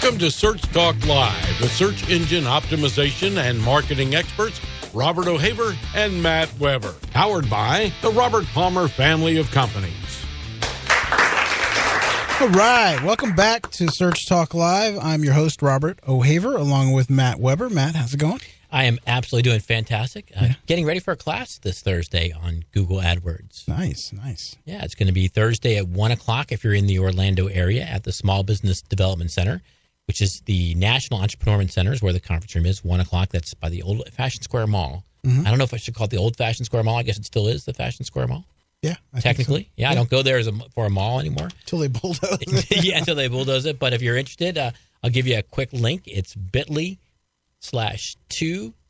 Welcome to Search Talk Live with search engine optimization and marketing experts Robert O'Haver and Matt Weber. Powered by the Robert Palmer family of companies. All right. Welcome back to Search Talk Live. I'm your host, Robert O'Haver, along with Matt Weber. Matt, how's it going? I am absolutely doing fantastic. Getting ready for a class this Thursday on Google AdWords. Nice. Yeah, it's going to be Thursday at 1 o'clock if you're in the Orlando area at the Small Business Development Center, which is the National Entrepreneurship Center is where the conference room is, 1 o'clock. That's by the Old Fashion Square Mall. Mm-hmm. I don't know if I should call it the Old Fashion Square Mall. I guess it still is the Fashion Square Mall. Yeah. Technically. So. Yeah, I don't go there for a mall anymore. Until they bulldoze it. Yeah, until they bulldoze it. But if you're interested, I'll give you a quick link. It's bit.ly/2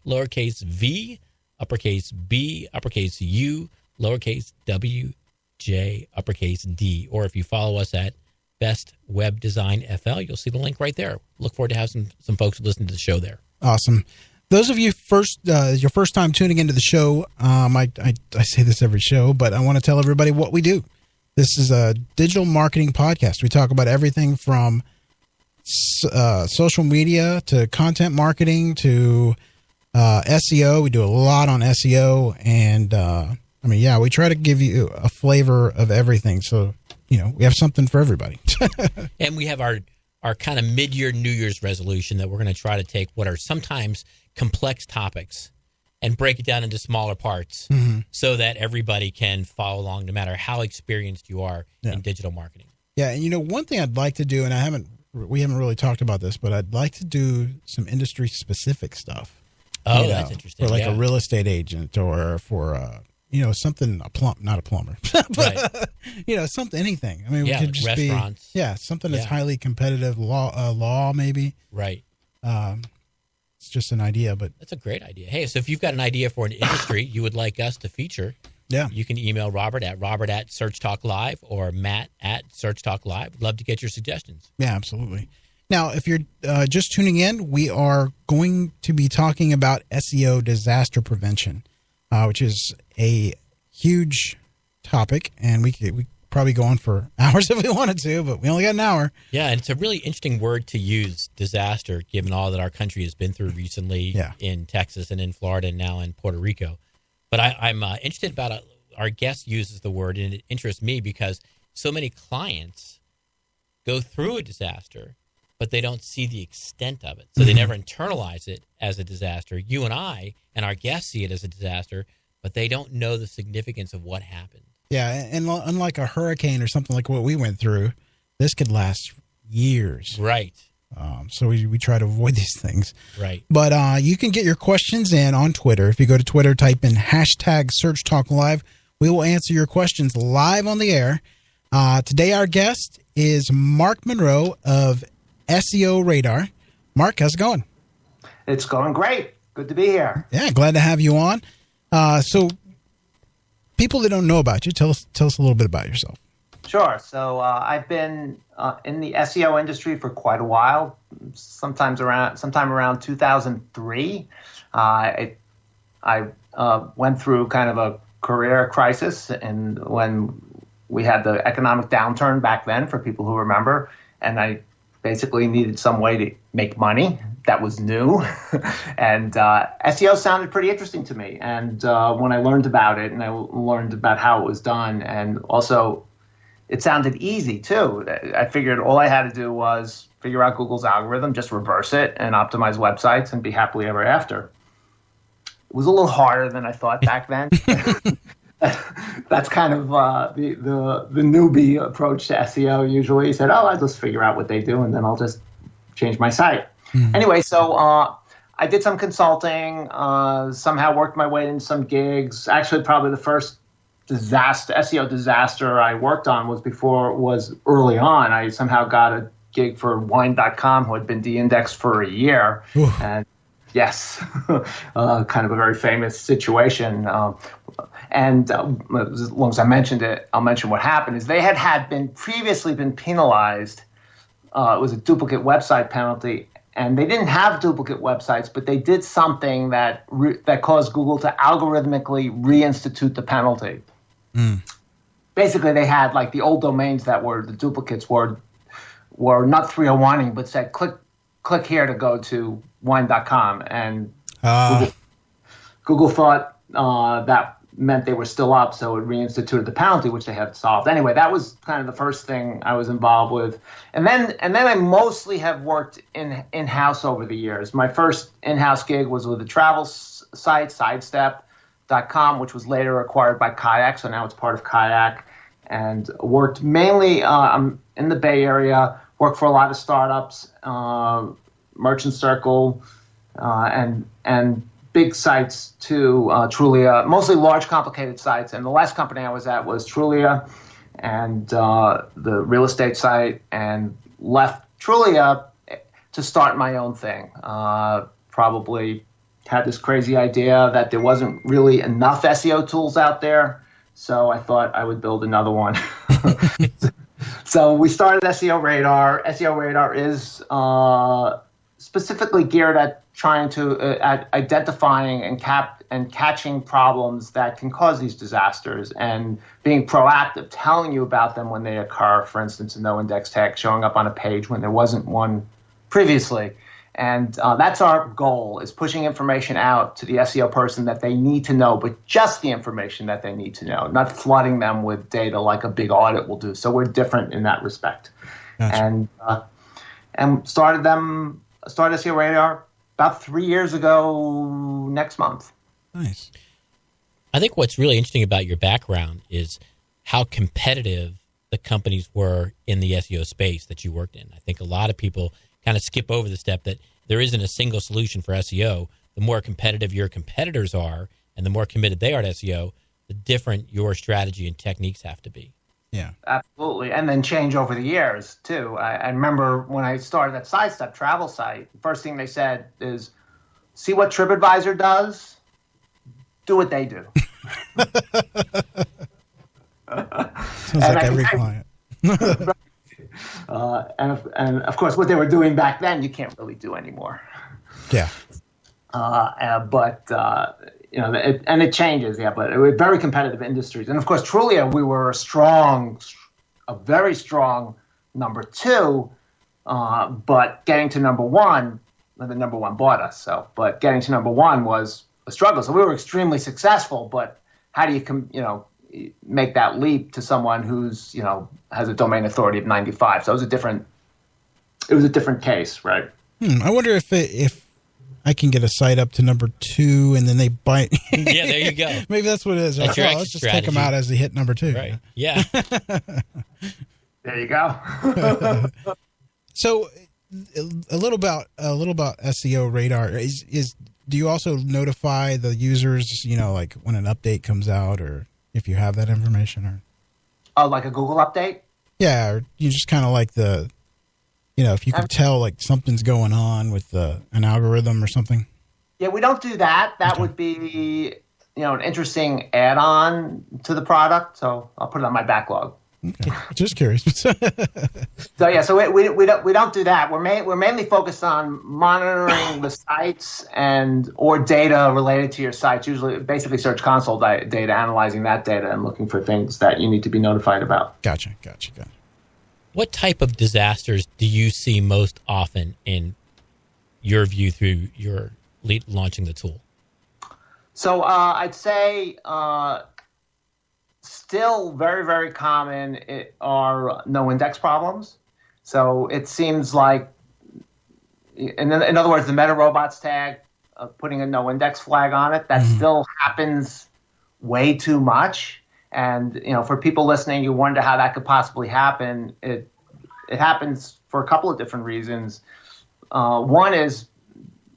lowercase v, uppercase B, uppercase U, lowercase W, J, uppercase D. Or if you follow us at Best Web Design FL, you'll see the link right there. Look forward to having some folks listen to the show there. Awesome. Those of you your first time tuning into the show, I say this every show, but I want to tell everybody what we do. This is a digital marketing podcast. We talk about everything from social media to content marketing to SEO. We do a lot on SEO, and we try to give you a flavor of everything. So, we have something for everybody. And we have our kind of mid-year New Year's resolution that we're going to try to take what are sometimes complex topics and break it down into smaller parts so that everybody can follow along no matter how experienced you are in digital marketing. Yeah, and one thing I'd like to do, and we haven't really talked about this, but I'd like to do some industry-specific stuff. Oh, that's interesting. For a real estate agent or for, something, not a plumber, but, right. Something, anything. I mean, we could just restaurants. Something that's highly competitive, law maybe. Right. It's just an idea, but. That's a great idea. Hey, so if you've got an idea for an industry you would like us to feature, you can email Robert at Search Talk Live or Matt at Search Talk Live. We'd love to get your suggestions. Yeah, absolutely. Now, if you're just tuning in, we are going to be talking about SEO disaster prevention, which is a huge topic, and we probably go on for hours if we wanted to, but we only got an hour. Yeah, and it's a really interesting word to use, disaster, given all that our country has been through recently in Texas and in Florida and now in Puerto Rico. But I'm interested about our guest uses the word, and it interests me because so many clients go through a disaster, but they don't see the extent of it. So they never internalize it as a disaster. You and I and our guests see it as a disaster, but they don't know the significance of what happened. Yeah, and unlike a hurricane or something like what we went through, this could last years. Right. So we try to avoid these things. Right. But you can get your questions in on Twitter. If you go to Twitter, type in #SearchTalkLive. We will answer your questions live on the air. Today our guest is Mark Munroe of SEORadar. Mark, how's it going? It's going great. Good to be here. Yeah, glad to have you on. So people that don't know about you, tell us a little bit about yourself. Sure. So I've been in the SEO industry for quite a while, sometime around 2003. I went through kind of a career crisis, and when we had the economic downturn back then, for people who remember, and I basically needed some way to make money that was new. And SEO sounded pretty interesting to me. And when I learned about it, and I learned about how it was done, and also it sounded easy too. I figured all I had to do was figure out Google's algorithm, just reverse it and optimize websites and be happily ever after. It was a little harder than I thought back then. That's kind of the newbie approach to SEO usually. He said, I'll just figure out what they do and then I'll just change my site. Mm-hmm. Anyway, so I did some consulting, somehow worked my way into some gigs. Actually, probably the first SEO disaster I worked on was early on. I somehow got a gig for wine.com, who had been de-indexed for a year. Oof. And yes, kind of a very famous situation. And as long as I mentioned it, I'll mention what happened is they had previously been penalized. It was a duplicate website penalty, and they didn't have duplicate websites, but they did something that caused Google to algorithmically reinstitute the penalty. Mm. Basically, they had like the old domains that were the duplicates were not 301ing, but said click click here to go to wine.com. And Google thought that meant they were still up, so it reinstituted the penalty, which they had solved. Anyway, that was kind of the first thing I was involved with. And then I mostly have worked in-house over the years. My first in-house gig was with a travel site, Sidestep.com, which was later acquired by Kayak, so now it's part of Kayak. And worked mainly in the Bay Area, worked for a lot of startups, Merchant Circle, and big sites too, Trulia, mostly large, complicated sites. And the last company I was at was Trulia, and the real estate site, and left Trulia to start my own thing. Probably had this crazy idea that there wasn't really enough SEO tools out there, so I thought I would build another one. So we started SEORadar. SEORadar is specifically geared at trying to at identifying and catching problems that can cause these disasters, and being proactive, telling you about them when they occur. For instance, a no index tag showing up on a page when there wasn't one previously. And that's our goal, is pushing information out to the SEO person that they need to know, but just the information that they need to know, not flooding them with data like a big audit will do. So we're different in that respect. Gotcha. And started SEORadar about 3 years ago next month. Nice. I think what's really interesting about your background is how competitive the companies were in the SEO space that you worked in. I think a lot of people kind of skip over the step that there isn't a single solution for SEO. The more competitive your competitors are and the more committed they are to SEO, the different your strategy and techniques have to be. Yeah, absolutely. And then change over the years, too. I remember when I started that Sidestep travel site, the first thing they said is, see what TripAdvisor does, do what they do. Sounds like every client. And of course, what they were doing back then, you can't really do anymore. Yeah. But it changes. Yeah, but we're very competitive industries, and of course, Trulia, we were a very strong number two. But getting to number one, the number one bought us. So, but getting to number one was a struggle. So we were extremely successful, but how do you make that leap to someone who's has a domain authority of 95? So it was a different case, right? I wonder if I can get a site up to number two and then they bite. Yeah, there you go. Maybe that's what it is. That's let's just take them out as they hit number two. Right. Yeah. There you go. So a little about SEORadar is do you also notify the users, like when an update comes out, or if you have that information, or? Oh, like a Google update? Yeah, or you just kind of like if you could tell like something's going on with an algorithm or something. Yeah, we don't do that. That would be, an interesting add-on to the product. So I'll put it on my backlog. Okay. Just curious. So we don't do that. We're mainly focused on monitoring the sites or data related to your sites. Usually, basically, Search Console data, analyzing that data and looking for things that you need to be notified about. Gotcha. What type of disasters do you see most often in your view through your launching the tool? So I'd say still very, very common are no index problems. So it seems like, in other words, the meta robots tag, putting a no index flag on it, that still happens way too much. And, for people listening, you wonder how that could possibly happen. It happens for a couple of different reasons. One is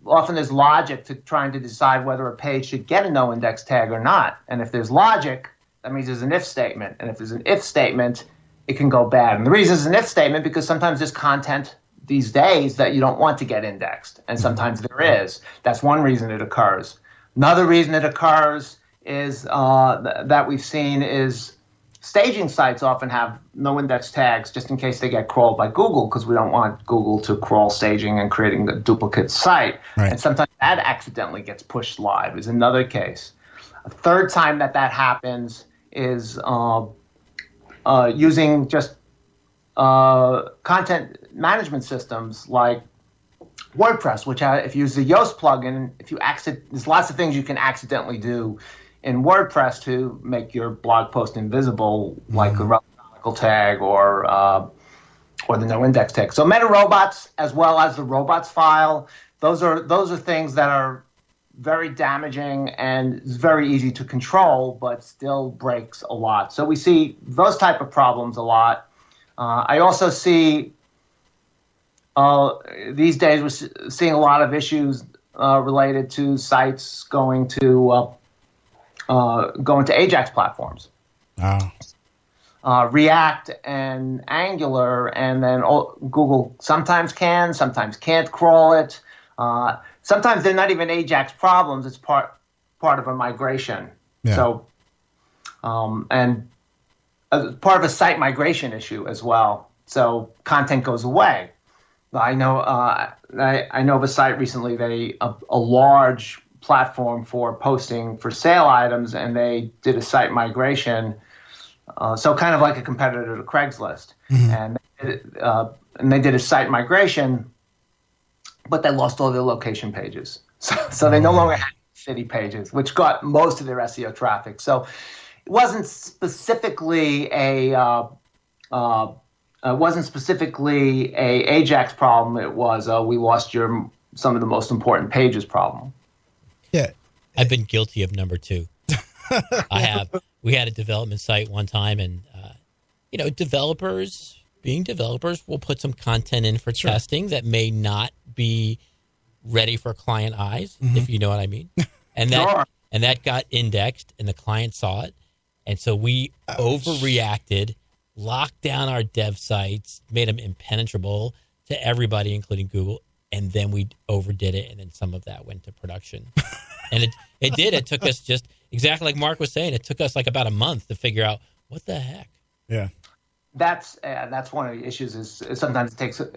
often there's logic to trying to decide whether a page should get a no index tag or not. And if there's logic, that means there's an if statement. And if there's an if statement, it can go bad. And the reason it's an if statement because sometimes there's content these days that you don't want to get indexed. And sometimes there is. That's one reason it occurs. Another reason it occurs is that we've seen is staging sites often have no index tags just in case they get crawled by Google, because we don't want Google to crawl staging and creating a duplicate site. Right. And sometimes that accidentally gets pushed live is another case. A third time that happens is using just content management systems like WordPress, which if you use the Yoast plugin, there's lots of things you can accidentally do in WordPress to make your blog post invisible, like a article tag or the no index tag. So meta robots, as well as the robots file, those are things that are very damaging and it's very easy to control, but still breaks a lot. So we see those type of problems a lot. I also see these days we're seeing a lot of issues related to sites going to Ajax platforms. React and Angular, and then Google sometimes can, sometimes can't crawl it. Sometimes they're not even Ajax problems; it's part of a migration. Yeah. So, and part of a site migration issue as well. So content goes away. I know of a site recently. A large platform for posting for sale items, and they did a site migration. So kind of like a competitor to Craigslist, and they did a site migration, but they lost all their location pages. So they no longer had city pages, which got most of their SEO traffic. So it wasn't specifically a Ajax problem. It was we lost some of the most important pages problem. Yeah, I've been guilty of number two. I have. We had a development site one time, and developers, being developers, will put some content in for testing that may not be ready for client eyes, if you know what I mean. And that got indexed, and the client saw it, and so we overreacted, locked down our dev sites, made them impenetrable to everybody, including Google, and then we overdid it, and then some of that went to production. And it did. It took us just exactly like Mark was saying. It took us like about a month to figure out what the heck. Yeah, that's one of the issues. Is sometimes it takes a,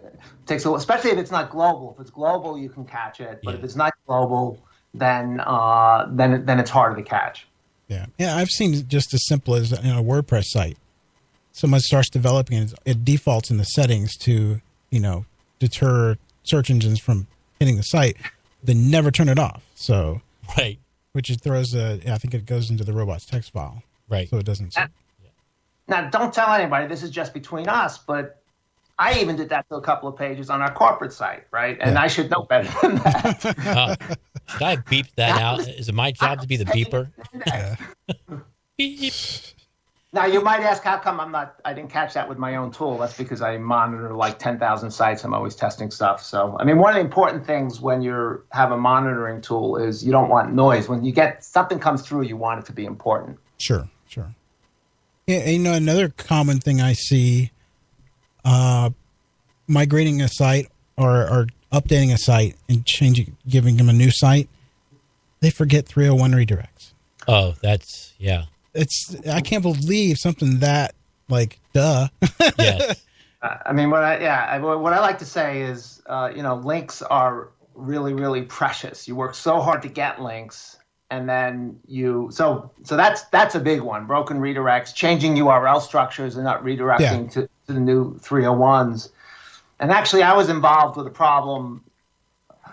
especially if it's not global. If it's global, you can catch it. But if it's not global, then it's harder to catch. Yeah. I've seen just as simple as in a WordPress site. Someone starts developing and it defaults in the settings to deter search engines from hitting the site. They never turn it off. So. Right. Which it throws I think it goes into the robots text file. Right. So it doesn't. Now, don't tell anybody. This is just between us, but I even did that to a couple of pages on our corporate site, right? And I should know better than that. Should I beep that out? Is it my job to be the beeper? Beep. Now, you might ask, how come I didn't catch that with my own tool? That's because I monitor like 10,000 sites. I'm always testing stuff. So, I mean, one of the important things when you have a monitoring tool is you don't want noise. When you get something comes through, you want it to be important. Sure. Yeah, another common thing I see, migrating a site or updating a site and giving them a new site, they forget 301 redirects. Oh, that's, yeah. I can't believe something that duh. Yes. I mean, what I like to say is, links are really, really precious. You work so hard to get links, and then so that's a big one. Broken redirects, changing URL structures and not redirecting to the new 301s. And actually, I was involved with a problem.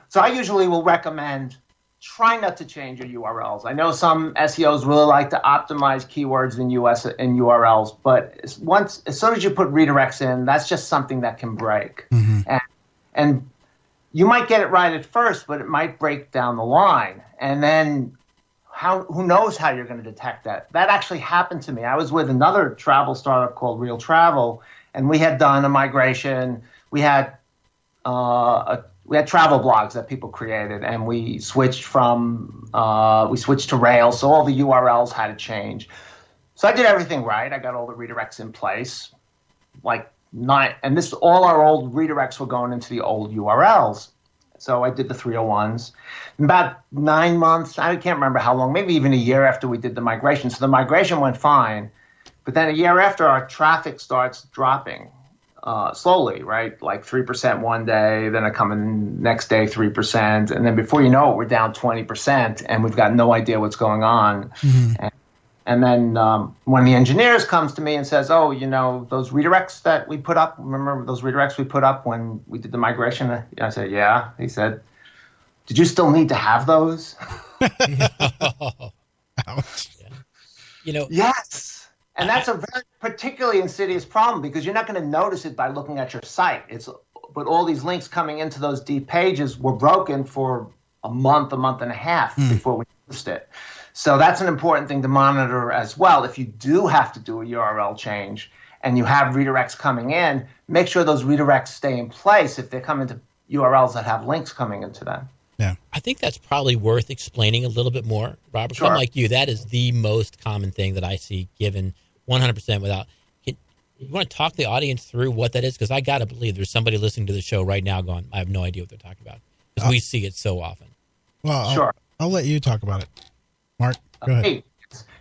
So I usually will recommend try not to change your URLs. I know some SEOs really like to optimize keywords in URLs, but as soon as you put redirects in, that's just something that can break. And you might get it right at first, but it might break down the line. And then who knows how you're going to detect that? That actually happened to me. I was with another travel startup called Real Travel, and we had done a migration. We had travel blogs that people created, and we switched to Rails, so all the URLs had to change. So I did everything right. I got all the redirects in place, and all our old redirects were going into the old URLs. So I did the 301s. About 9 months, I can't remember how long, maybe even a year after we did the migration. So the migration went fine, but then a year after, our traffic starts dropping. Slowly, right? Like 3% one day, then it coming next day 3%, and then before you know it, we're down 20%, and we've got no idea what's going on. And then one of the engineers comes to me and says, oh, those redirects that we put up, remember those redirects we put up when we did the migration? I said, yeah. He said, did you still need to have those? Ouch. Yeah. Yes. And that's a very particularly insidious problem because you're not going to notice it by looking at your site. But all these links coming into those deep pages were broken for a month and a half before we noticed it. So that's an important thing to monitor as well. If you do have to do a URL change and you have redirects coming in, make sure those redirects stay in place if they come into URLs that have links coming into them. Yeah. I think that's probably worth explaining a little bit more, Robert. Sure. I'm like you. That is the most common thing that I see given 100% without. You want to talk the audience through what that is? Because I got to believe there's somebody listening to the show right now going, I have no idea what they're talking about. Because we see it so often. Well, Sure. I'll let you talk about it. Mark, go ahead.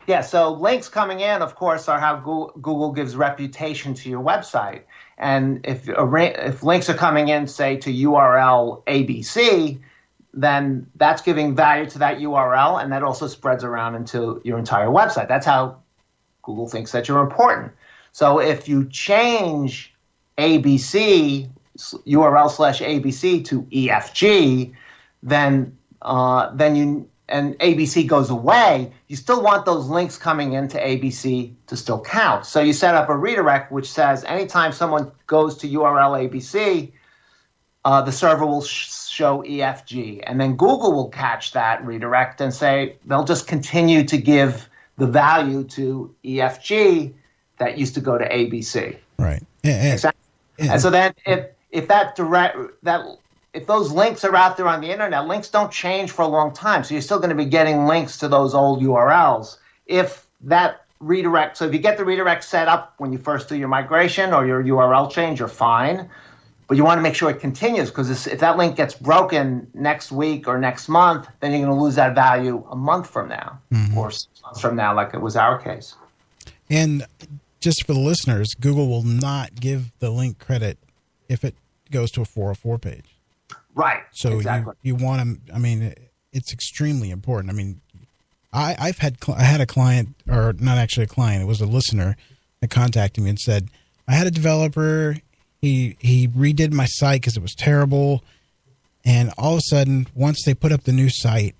Yeah, so links coming in, of course, are how Google gives reputation to your website. And if links are coming in, say, to URL ABC, then that's giving value to that URL, and that also spreads around into your entire website. That's how Google thinks that you're important. So if you change ABC, URL/ABC to EFG, then and ABC goes away, you still want those links coming into ABC to still count. So you set up a redirect which says anytime someone goes to URL ABC, the server will show EFG. And then Google will catch that redirect and say they'll just continue to give the value to EFG that used to go to ABC. Right. Exactly. And so then if those links are out there on the internet, links don't change for a long time. So you're still going to be getting links to those old URLs. If that redirect, so if you get the redirect set up when you first do your migration or your URL change, you're fine. But you want to make sure it continues because if that link gets broken next week or next month, then you're going to lose that value a month from now or 6 months from now, like it was our case. And just for the listeners, Google will not give the link credit if it goes to a 404 page. Right. So exactly. you want to, I mean, it's extremely important. I mean, I had a client, or not actually a client, it was a listener that contacted me and said, I had a developer, he redid my site because it was terrible. And all of a sudden, once they put up the new site,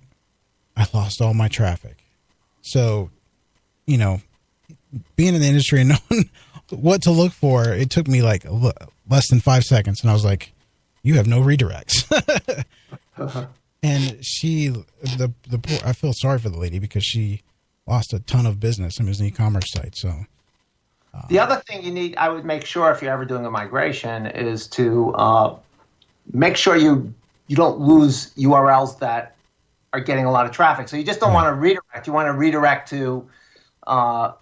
I lost all my traffic. So, being in the industry and knowing what to look for, it took me like less than 5 seconds. And I was like, you have no redirects. And I feel sorry for the lady because she lost a ton of business. I mean, it was an e-commerce site. So the other thing I would make sure if you're ever doing a migration is to make sure you don't lose URLs that are getting a lot of traffic. So you just don't want to redirect. You want to redirect to,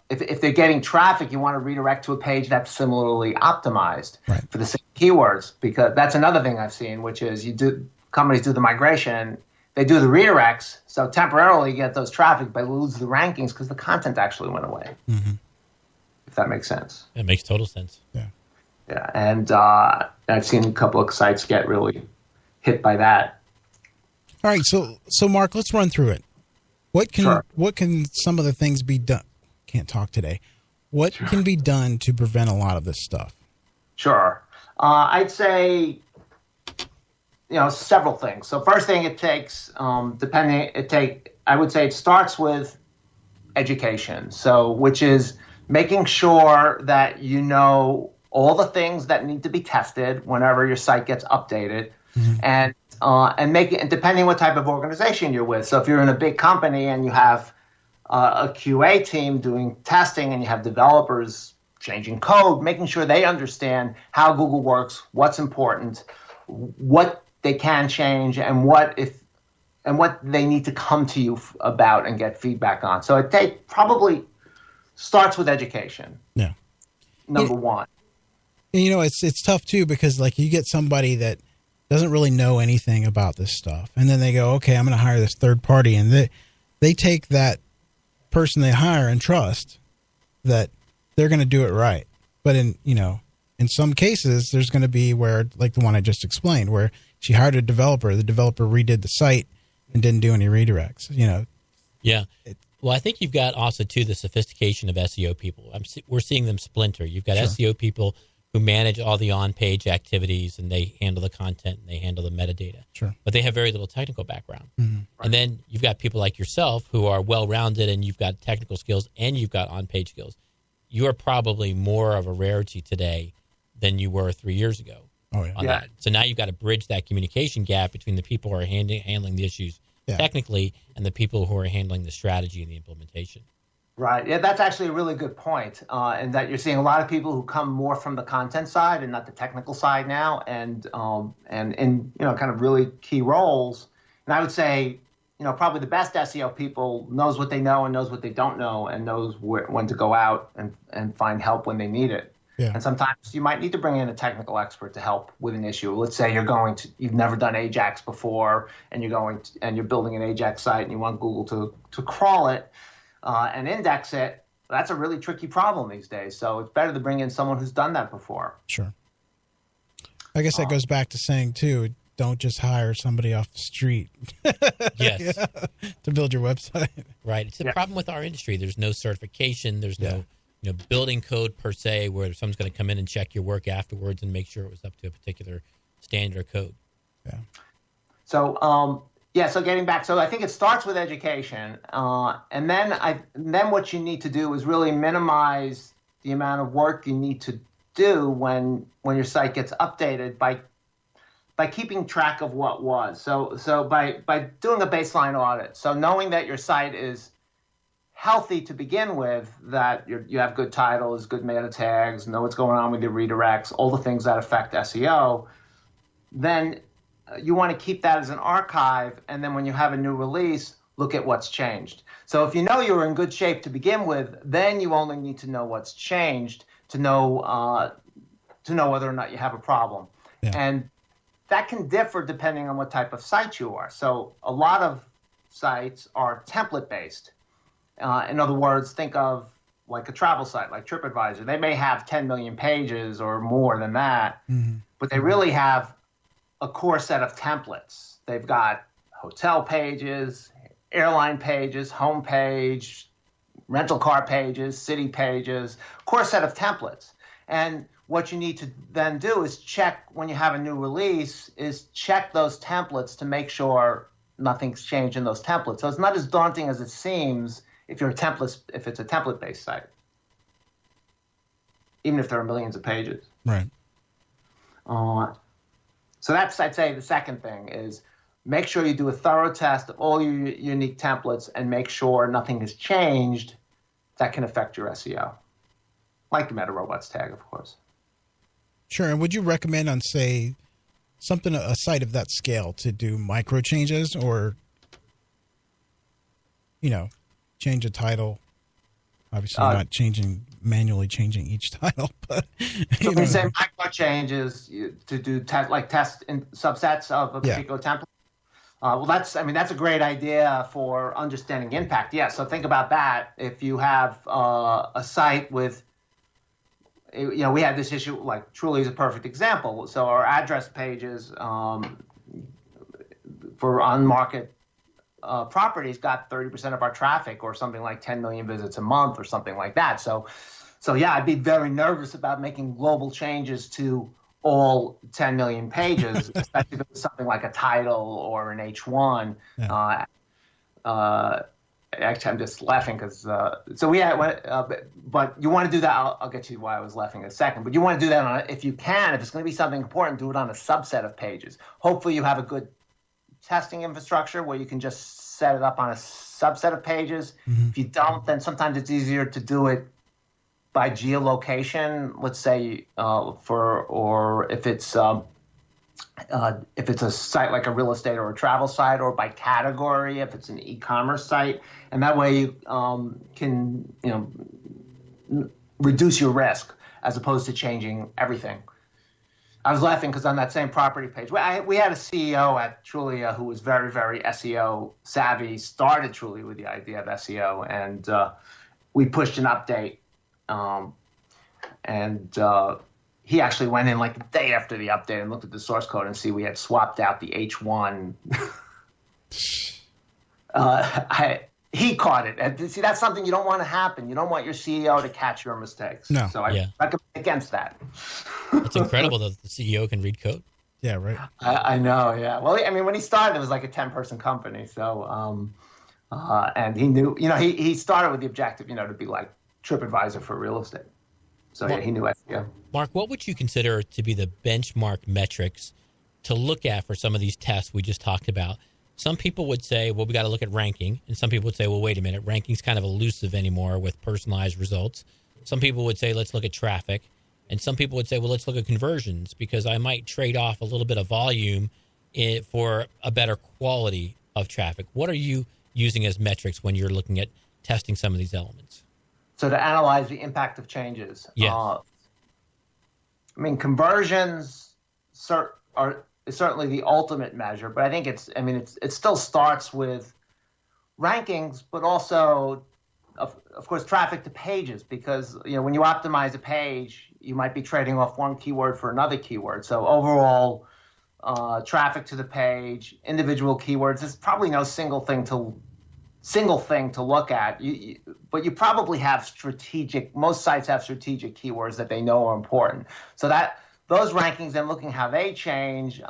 if they're getting traffic, you want to redirect to a page that's similarly optimized for the same keywords, because that's another thing I've seen, which is companies do the migration, they do the redirects, so temporarily you get those traffic, but lose the rankings because the content actually went away. Mm-hmm. If that makes sense. It makes total sense. Yeah. Yeah, and I've seen a couple of sites get really hit by that. All right, so Mark, let's run through it. What can some of the things be done? Can't talk today. What can be done to prevent a lot of this stuff? Sure. I'd say, several things. So first thing it takes, I would say it starts with education. So, which is making sure that you know all the things that need to be tested whenever your site gets updated, and depending what type of organization you're with. So if you're in a big company and you have a QA team doing testing and you have developers changing code, making sure they understand how Google works, what's important, what they can change, and what they need to come to you about and get feedback on. So it probably starts with education. Yeah. Number one. And, it's tough too, because like you get somebody that doesn't really know anything about this stuff, and then they go, okay, I'm going to hire this third party, and they take that person they hire and trust that they're going to do it right. But in some cases, there's going to be where, like the one I just explained, where she hired a developer, the developer redid the site and didn't do any redirects. Yeah. Well, I think you've got also, too, the sophistication of SEO people. We're seeing them splinter. You've got SEO people who manage all the on-page activities, and they handle the content, and they handle the metadata. Sure. But they have very little technical background. Mm-hmm. Right. And then you've got people like yourself who are well-rounded, and you've got technical skills, and you've got on-page skills. You are probably more of a rarity today than you were 3 years ago. Oh, yeah. That. So now you've got to bridge that communication gap between the people who are handling the issues technically and the people who are handling the strategy and the implementation. Right. Yeah, that's actually a really good point. And that you're seeing a lot of people who come more from the content side and not the technical side now, and in kind of really key roles. And I would say, probably the best SEO people knows what they know and knows what they don't know and knows when to go out and find help when they need it. Yeah. And sometimes you might need to bring in a technical expert to help with an issue. Let's say you've never done Ajax before, and you're building an Ajax site and you want Google to crawl it and index it. That's a really tricky problem these days. So it's better to bring in someone who's done that before. Sure. I guess that goes back to saying too, don't just hire somebody off the street. Yes. To build your website. Right. It's a problem with our industry. There's no certification. There's no building code per se, where someone's going to come in and check your work afterwards and make sure it was up to a particular standard or code. Yeah. So, so getting back, so I think it starts with education, and then what you need to do is really minimize the amount of work you need to do when your site gets updated by keeping track of what was. So by doing a baseline audit, so knowing that your site is healthy to begin with, that you have good titles, good meta tags, know what's going on with your redirects, all the things that affect SEO, then you want to keep that as an archive, and then when you have a new release, look at what's changed. So if you know you were in good shape to begin with, then you only need to know what's changed to know whether or not you have a problem. Yeah. And that can differ depending on what type of site you are. So a lot of sites are template-based. In other words, think of like a travel site like TripAdvisor. They may have 10 million pages or more than that, but they really have a core set of templates. They've got hotel pages, airline pages, home page, rental car pages, city pages, core set of templates. And what you need to then do is check when you have a new release, is check those templates to make sure nothing's changed in those templates. So it's not as daunting as it seems if it's a template-based site, even if there are millions of pages. Right. So that's, I'd say, the second thing is make sure you do a thorough test of all your unique templates and make sure nothing has changed that can affect your SEO, like the meta robots tag, of course. Sure. And would you recommend on, say, a site of that scale to do micro changes or, change a title? Obviously not manually changing each title, but so we say micro changes to do test in subsets of a particular template. Well, that's a great idea for understanding impact. Yeah. So think about that. If you have a site with, we had this issue, like Truly is a perfect example. So our address pages for on-market properties got 30% of our traffic, or something like 10 million visits a month or something like that. So yeah, I'd be very nervous about making global changes to all 10 million pages, especially if it was something like a title or an H1. Yeah. Actually, I'm just laughing because but you want to do that. I'll get to why I was laughing in a second. But you want to do that if you can. If it's going to be something important, do it on a subset of pages. Hopefully, you have a good testing infrastructure where you can just set it up on a subset of pages. Mm-hmm. If you don't, then sometimes it's easier to do it by geolocation. Let's say if it's a site like a real estate or a travel site, or by category if it's an e-commerce site, and that way you can reduce your risk as opposed to changing everything. I was laughing because on that same property page, we had a CEO at Trulia who was very, very SEO savvy, started Trulia with the idea of SEO, and we pushed an update, he actually went in like the day after the update and looked at the source code and see we had swapped out the H1. he caught it. And see, that's something you don't want to happen. You don't want your CEO to catch your mistakes. No. So I recommend against that. It's incredible that the CEO can read code. Yeah, right. I know, yeah. Well, I mean, when he started, it was like a 10-person company. So, and he knew, he started with the objective, to be like TripAdvisor for real estate. So, he knew SEO. Mark, what would you consider to be the benchmark metrics to look at for some of these tests we just talked about? Some people would say, well, we got to look at ranking. And some people would say, well, wait a minute, ranking's kind of elusive anymore with personalized results. Some people would say, let's look at traffic. And some people would say, well, let's look at conversions because I might trade off a little bit of volume for a better quality of traffic. What are you using as metrics when you're looking at testing some of these elements? So to analyze the impact of changes. Yes. Conversions are certainly the ultimate measure, but I think it still starts with rankings, but also, of course, traffic to pages, because when you optimize a page, you might be trading off one keyword for another keyword. So overall, traffic to the page, individual keywords. There's probably no single thing to look at. But you probably have most sites have strategic keywords that they know are important. So those rankings, then looking how they change,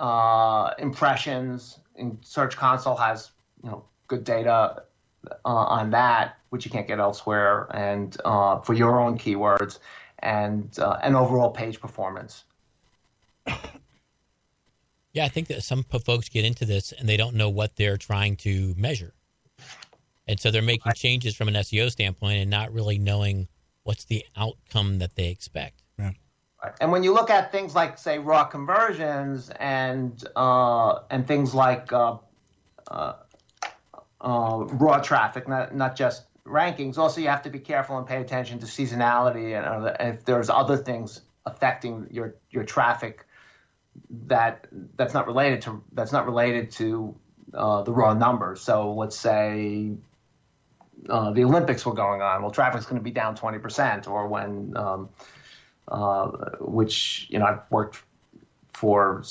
impressions in Search Console has good data on that, which you can't get elsewhere, and for your own keywords, and overall page performance. Yeah, I think that some folks get into this and they don't know what they're trying to measure. And so they're making changes from an SEO standpoint and not really knowing what's the outcome that they expect. Yeah. And when you look at things like, say, raw conversions and things like raw traffic, not just rankings, also you have to be careful and pay attention to seasonality and if there's other things affecting your traffic that's not related to the raw numbers. So let's say the Olympics were going on. Well, traffic's going to be down 20%, or when which I've worked for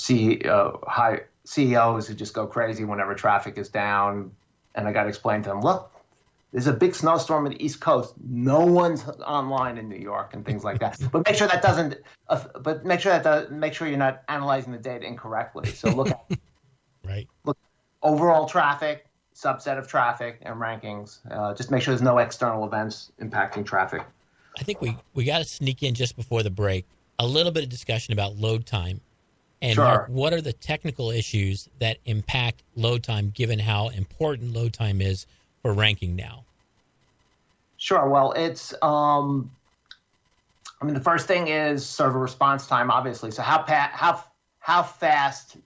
high CEOs who just go crazy whenever traffic is down, and I got to explain to them, look, there's a big snowstorm in the East Coast. No one's online in New York and things like that. But make sure that doesn't. Make sure you're not analyzing the data incorrectly. So look at look overall traffic, subset of traffic, and rankings. Just make sure there's no external events impacting traffic. I think we got to sneak in just before the break a little bit of discussion about load time. And sure. Mark, what are the technical issues that impact load time, given how important load time is for ranking now? Sure. Well, it's the first thing is server response time, obviously. So how fast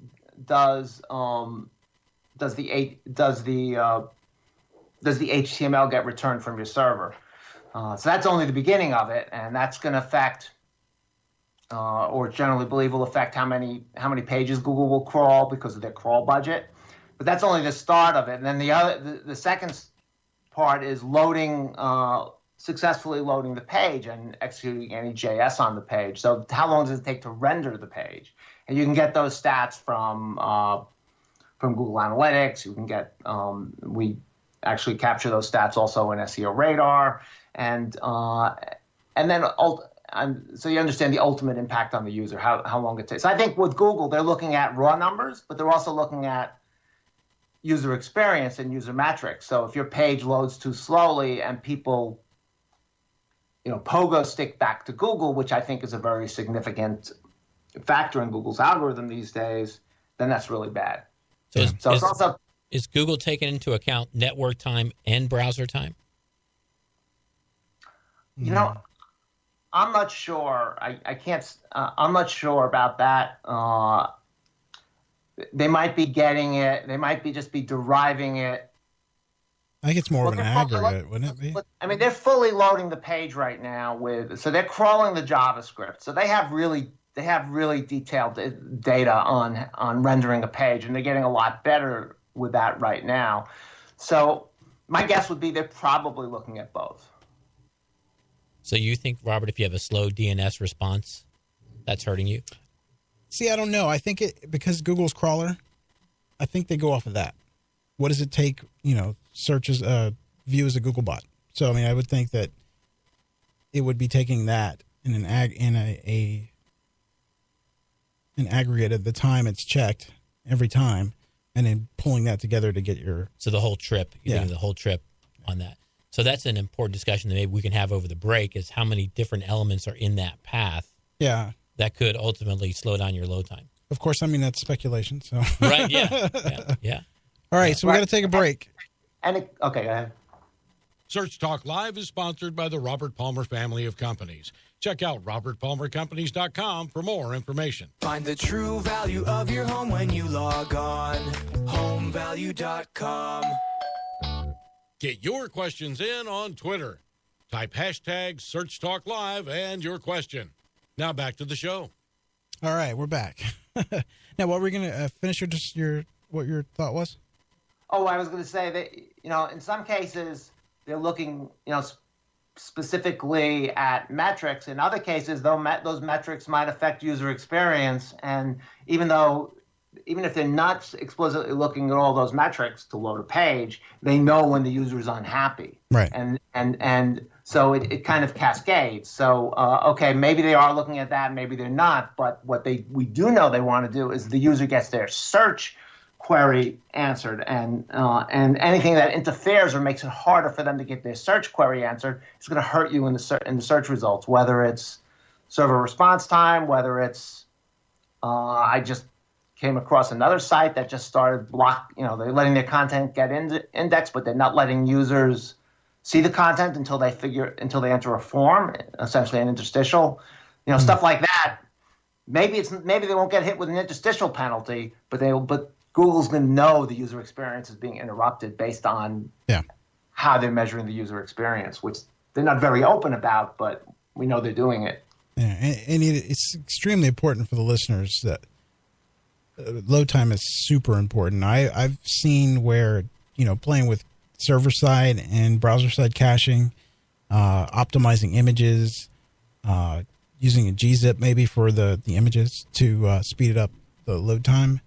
does the HTML get returned from your server? So that's only the beginning of it, and that's going to affect, or generally believe will affect how many pages Google will crawl because of their crawl budget. But that's only the start of it. And then the second part is successfully loading the page and executing any JS on the page. So how long does it take to render the page? And you can get those stats from Google Analytics. You can get we actually capture those stats also in SEORadar, and then so you understand the ultimate impact on the user, how long it takes. So I think with Google, they're looking at raw numbers, but they're also looking at user experience and user metrics. So if your page loads too slowly and people, pogo stick back to Google, which I think is a very significant factor in Google's algorithm these days, then that's really bad. So is Google taking into account network time and browser time? I'm not sure. I can't. I'm not sure about that. They might be getting it. They might just be deriving it. I think it's more of an aggregate, wouldn't it be? I mean, they're fully loading the page right now so they're crawling the JavaScript. So they have really detailed data on rendering a page, and they're getting a lot better with that right now. So my guess would be they're probably looking at both. So you think, Robert, if you have a slow DNS response, that's hurting you? See, I don't know. I think because Google's crawler, I think they go off of that. What does it take, searches, view as a Google bot. So I mean, I would think that it would be taking that in an aggregate of the time it's checked every time, and then pulling that together to get your the whole trip. You're doing the whole trip on that. So that's an important discussion that maybe we can have over the break, is how many different elements are in that path. Yeah. That could ultimately slow down your load time. Of course, I mean, that's speculation. So Right, yeah. All right, so we got to take a break. Okay, go ahead. Search Talk Live is sponsored by the Robert Palmer family of companies. Check out robertpalmercompanies.com for more information. Find the true value of your home when you log on. Homevalue.com. Get your questions in on Twitter. Type hashtag Search Talk Live and your question. Now back to the show. All right, we're back. Now, what were we going to finish what your thought was? Oh, I was going to say that, in some cases, they're looking, specifically at metrics. In other cases, those metrics might affect user experience. And even if they're not explicitly looking at all those metrics to load a page, they know when the user is unhappy. Right. And so it kind of cascades. So, okay, maybe they are looking at that, maybe they're not. But what we do know they want to do is the user gets their search query answered, and anything that interferes or makes it harder for them to get their search query answered is going to hurt you in the search results, whether it's server response time, whether it's I just came across another site that just started they're letting their content get indexed, but they're not letting users see the content until they enter a form, essentially an interstitial, stuff like that. Maybe they won't get hit with an interstitial penalty, but Google's going to know the user experience is being interrupted based on how they're measuring the user experience, which they're not very open about, but we know they're doing it. Yeah, and it's extremely important for the listeners that load time is super important. I've seen where, playing with server-side and browser-side caching, optimizing images, using a gzip maybe for the images to speed up the load time.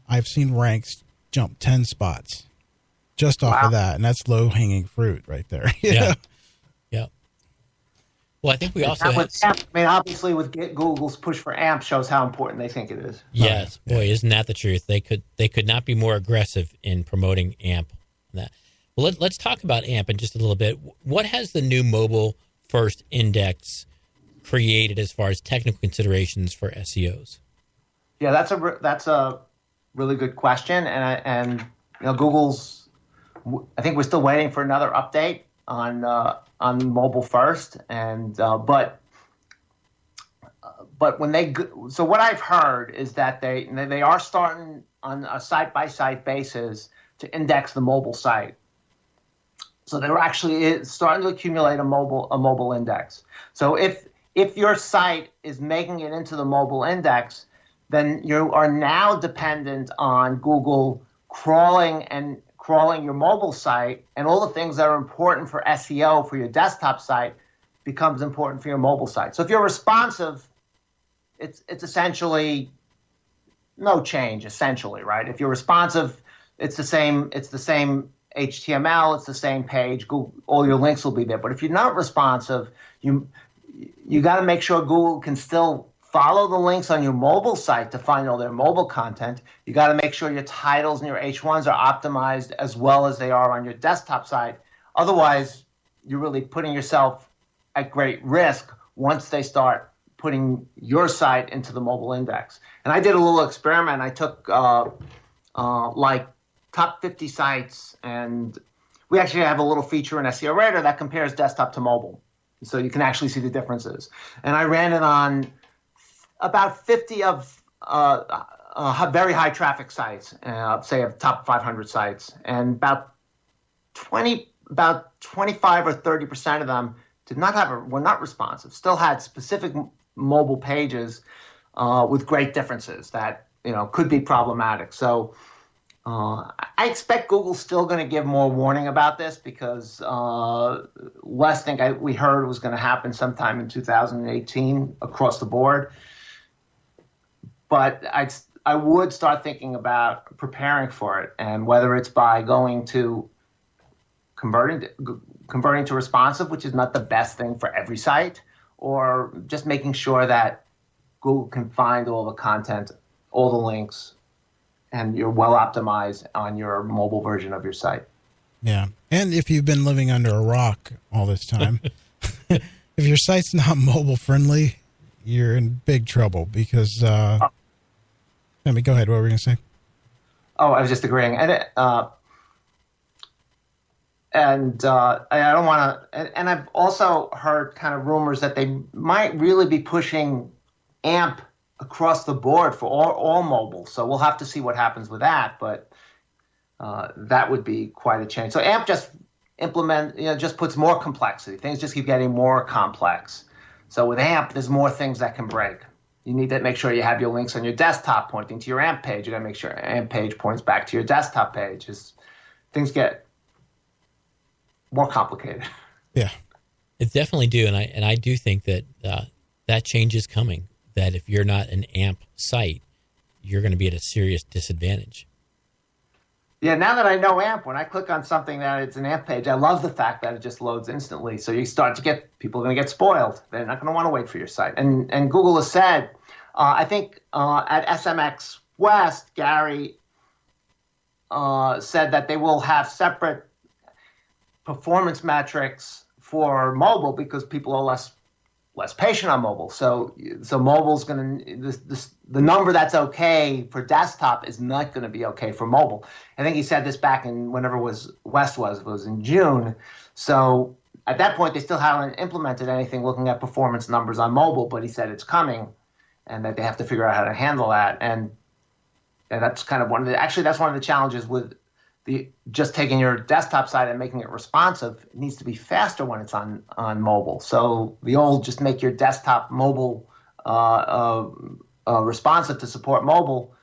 I've seen ranks jump 10 spots just off of that, and that's low-hanging fruit right there. Yeah. Well, I think we also obviously with Google's push for AMP shows how important they think it is. Yes, boy, isn't that the truth? They could not be more aggressive in promoting AMP. That. Well, let's talk about AMP in just a little bit. What has the new mobile first index created as far as technical considerations for SEOs? Yeah, that's a really good question, and Google's. I think we're still waiting for another update on mobile first, and but what I've heard is that they are starting on a site-by-site basis to index the mobile site. So they're actually starting to accumulate a mobile index. So if your site is making it into the mobile index, then you are now dependent on Google crawling your mobile site, and all the things that are important for SEO for your desktop site becomes important for your mobile site. So if you're responsive, it's essentially no change, essentially, right? If you're responsive, it's the same HTML, it's the same page, Google, all your links will be there. But if you're not responsive, you got to make sure Google can still follow the links on your mobile site to find all their mobile content. You got to make sure your titles and your H1s are optimized as well as they are on your desktop site. Otherwise, you're really putting yourself at great risk once they start putting your site into the mobile index. And I did a little experiment. I took like top 50 sites, and we actually have a little feature in SEORadar that compares desktop to mobile. So you can actually see the differences. And I ran it on about 50 of very high traffic sites, say of top 500 sites, and about 25 or 30% of them were not responsive. Still had specific mobile pages with great differences that could be problematic. So I expect Google's still going to give more warning about this because we heard it was going to happen sometime in 2018 across the board. But I would start thinking about preparing for it, and whether it's by going to converting to responsive, which is not the best thing for every site, or just making sure that Google can find all the content, all the links, and you're well optimized on your mobile version of your site. Yeah. And if you've been living under a rock all this time, if your site's not mobile friendly, you're in big trouble because, go ahead. What were you going to say? Oh, I was just agreeing. And I don't want to, and I've also heard kind of rumors that they might really be pushing AMP across the board for all mobile. So we'll have to see what happens with that, but that would be quite a change. So AMP just just puts more complexity. Things just keep getting more complex. So with AMP, there's more things that can break. You need to make sure you have your links on your desktop pointing to your AMP page. You got to make sure AMP page points back to your desktop page. Things get more complicated. Yeah, it definitely do, and I do think that that change is coming. That if you're not an AMP site, you're going to be at a serious disadvantage. Yeah, now that I know AMP, when I click on something that it's an AMP page, I love the fact that it just loads instantly. So you start to get, people are going to get spoiled. They're not going to want to wait for your site. And Google has said, I think at SMX West, Gary said that they will have separate performance metrics for mobile because people are less patient on mobile. So mobile's going to, the number that's okay for desktop is not going to be okay for mobile. I think he said this back in whenever West was in June. So at that point, they still haven't implemented anything looking at performance numbers on mobile, but he said it's coming and that they have to figure out how to handle that. And that's kind of that's one of the challenges with just taking your desktop site and making it responsive. It needs to be faster when it's on mobile. So the old just make your desktop mobile responsive to support mobile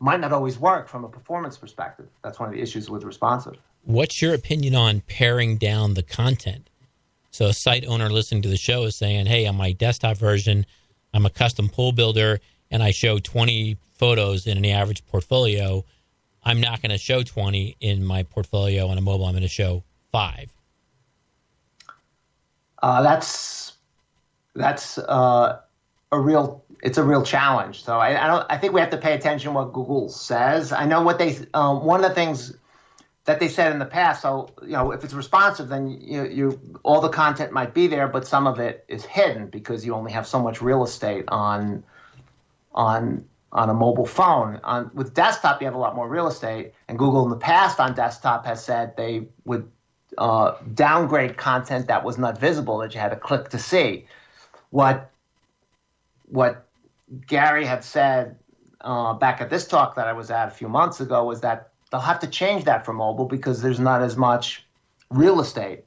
might not always work from a performance perspective. That's one of the issues with responsive. What's your opinion on paring down the content? So a site owner listening to the show is saying, hey, on my desktop version, I'm a custom pool builder and I show 20 photos in an average portfolio. I'm not going to show 20 in my portfolio on a mobile. I'm going to show 5. That's a real challenge. So I think we have to pay attention to what Google says. I know what they one of the things that they said in the past. So if it's responsive, then you all the content might be there, but some of it is hidden because you only have so much real estate on a mobile phone. With desktop, you have a lot more real estate, and Google in the past on desktop has said they would downgrade content that was not visible that you had to click to see. What Gary had said back at this talk that I was at a few months ago was that they'll have to change that for mobile because there's not as much real estate.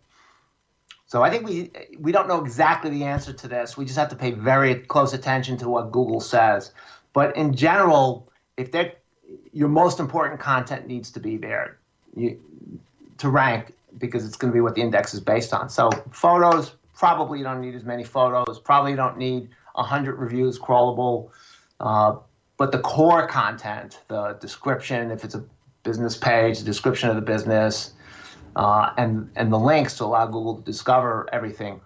So I think we don't know exactly the answer to this. We just have to pay very close attention to what Google says. But in general, your most important content needs to be there to rank because it's going to be what the index is based on. So photos, probably you don't need as many photos. Probably you don't need 100 reviews crawlable. But the core content, the description, if it's a business page, the description of the business, and the links to allow Google to discover everything.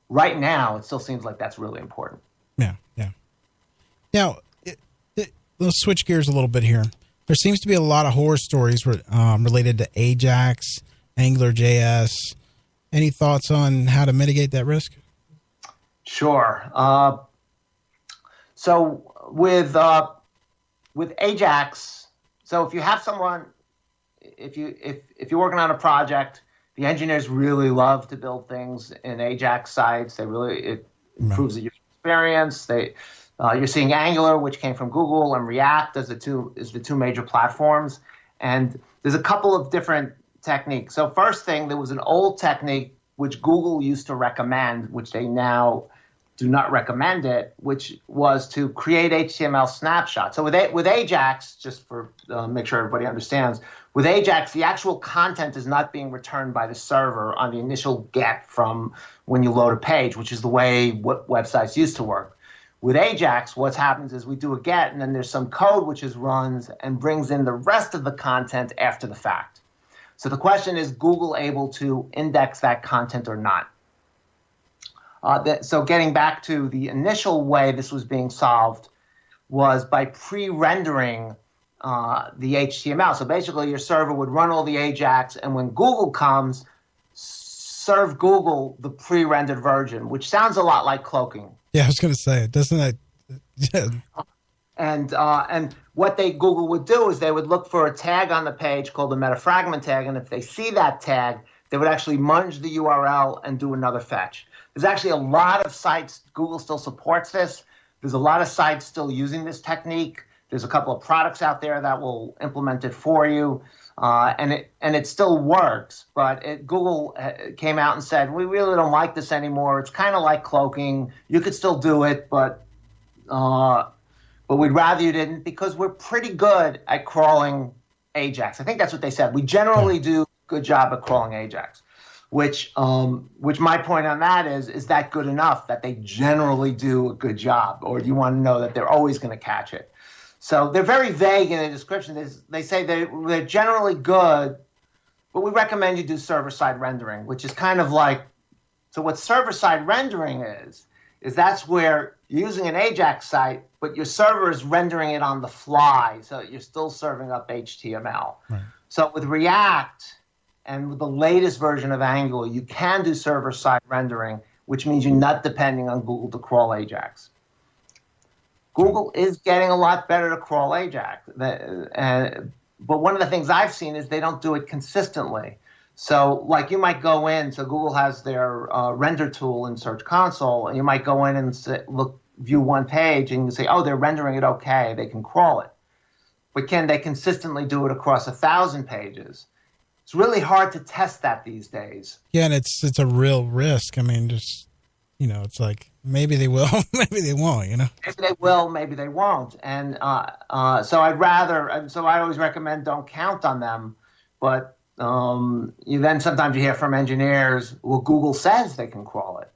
Right now, it still seems like that's really important. Yeah. Now, let's switch gears a little bit here. There seems to be a lot of horror stories related to Ajax, AngularJS. Any thoughts on how to mitigate that risk? Sure. So with Ajax, so if you have someone, if you're working on a project, the engineers really love to build things in Ajax sites. It improves the user experience. You're seeing Angular, which came from Google, and React as the two major platforms. And there's a couple of different techniques. So first thing, there was an old technique which Google used to recommend, which they now do not recommend it, which was to create HTML snapshots. So with Ajax, just for make sure everybody understands, with Ajax, the actual content is not being returned by the server on the initial get from when you load a page, which is the way websites used to work. With Ajax, what happens is we do a get, and then there's some code which runs and brings in the rest of the content after the fact. So the question is Google able to index that content or not? So getting back to the initial way this was being solved was by pre-rendering the HTML. So basically your server would run all the Ajax, and when Google comes, serve Google the pre-rendered version, which sounds a lot like cloaking. Yeah, I was going to say, doesn't that? Yeah. And what Google would do is they would look for a tag on the page called the metafragment tag, and if they see that tag, they would actually munge the URL and do another fetch. There's actually a lot of sites, Google still supports this. There's a lot of sites still using this technique. There's a couple of products out there that will implement it for you, and it still works. But Google came out and said, we really don't like this anymore. It's kind of like cloaking. You could still do it, but we'd rather you didn't, because we're pretty good at crawling Ajax. I think that's what they said. We generally do a good job at crawling Ajax, which my point on that is that good enough that they generally do a good job, or do you want to know that they're always going to catch it? So they're very vague in the description. They say they're generally good, but we recommend you do server-side rendering, which is kind of like, so what server-side rendering is that's where you're using an Ajax site, but your server is rendering it on the fly, so you're still serving up HTML. Right. So with React and with the latest version of Angular, you can do server-side rendering, which means you're not depending on Google to crawl Ajax. Google is getting a lot better to crawl Ajax. But one of the things I've seen is they don't do it consistently. So like you might go in, so Google has their render tool in Search Console, and you might go in and view one page and you say, oh, they're rendering it okay, they can crawl it. But can they consistently do it across 1,000 pages? It's really hard to test that these days. Yeah, and it's a real risk. I mean, just, it's like maybe they will, maybe they won't, Maybe they will, maybe they won't. And so I always recommend don't count on them. But sometimes you hear from engineers, well, Google says they can crawl it.